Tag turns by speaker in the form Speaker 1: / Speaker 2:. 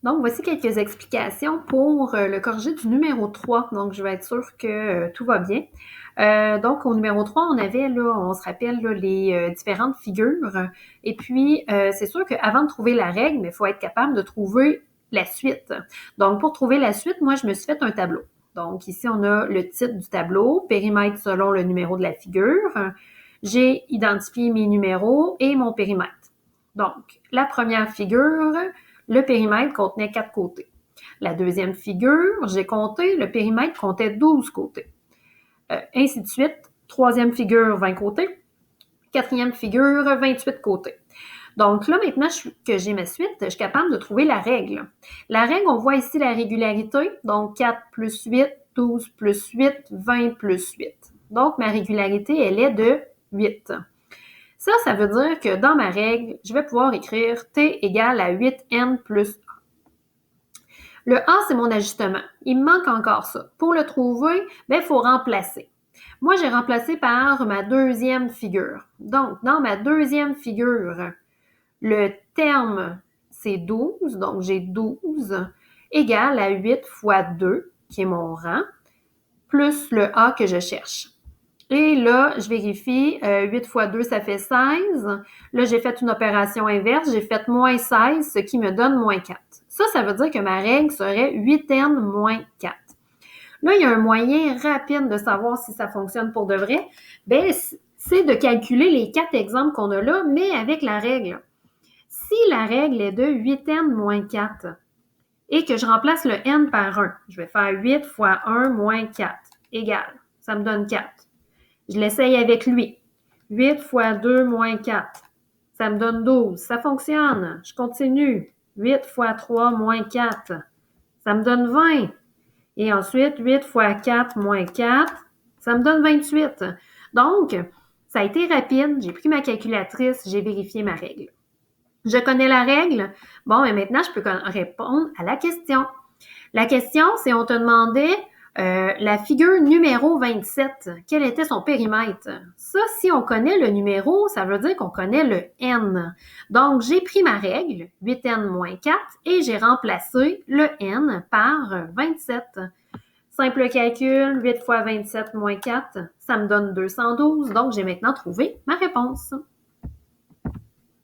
Speaker 1: Donc, voici quelques explications pour le corrigé du numéro 3. Donc, je vais être sûre que tout va bien. Donc, au numéro 3, on avait, là, on se rappelle, là, les différentes figures. Et puis, c'est sûr qu'avant de trouver la règle, il faut être capable de trouver la suite. Donc, pour trouver la suite, moi, je me suis fait un tableau. Donc, ici, on a le titre du tableau, périmètre selon le numéro de la figure. J'ai identifié mes numéros et mon périmètre. Donc, la première figure, le périmètre contenait 4 côtés. La deuxième figure, j'ai compté, le périmètre comptait 12 côtés. Ainsi de suite. Troisième figure, 20 côtés. Quatrième figure, 28 côtés. Donc là, maintenant que j'ai ma suite, je suis capable de trouver la règle. La règle, on voit ici la régularité. Donc 4 plus 8, 12 plus 8, 20 plus 8. Donc ma régularité, elle est de 8. Ça veut dire que dans ma règle, je vais pouvoir écrire T égale à 8N plus 1. Le A, c'est mon ajustement. Il me manque encore ça. Pour le trouver, il faut remplacer. Moi, j'ai remplacé par ma deuxième figure. Donc, dans ma deuxième figure, le terme, c'est 12. Donc, j'ai 12 égale à 8 fois 2, qui est mon rang, plus le A que je cherche. Et là, je vérifie, 8 fois 2, ça fait 16. Là, j'ai fait une opération inverse, j'ai fait moins 16, ce qui me donne moins 4. Ça veut dire que ma règle serait 8n moins 4. Là, il y a un moyen rapide de savoir si ça fonctionne pour de vrai. Ben, c'est de calculer les 4 exemples qu'on a là, mais avec la règle. Si la règle est de 8n moins 4 et que je remplace le n par 1, je vais faire 8 fois 1 moins 4 égale, ça me donne 4. Je l'essaye avec lui. 8 fois 2 moins 4. Ça me donne 12. Ça fonctionne. Je continue. 8 fois 3 moins 4. Ça me donne 20. Et ensuite, 8 fois 4 moins 4. Ça me donne 28. Donc, ça a été rapide. J'ai pris ma calculatrice. J'ai vérifié ma règle. Je connais la règle. Bon, et maintenant, je peux répondre à la question. La question, c'est on te demandait la figure numéro 27, quel était son périmètre? Ça, si on connaît le numéro, ça veut dire qu'on connaît le n. Donc, j'ai pris ma règle, 8n moins 4, et j'ai remplacé le n par 27. Simple calcul, 8 fois 27 moins 4, ça me donne 212. Donc, j'ai maintenant trouvé ma réponse.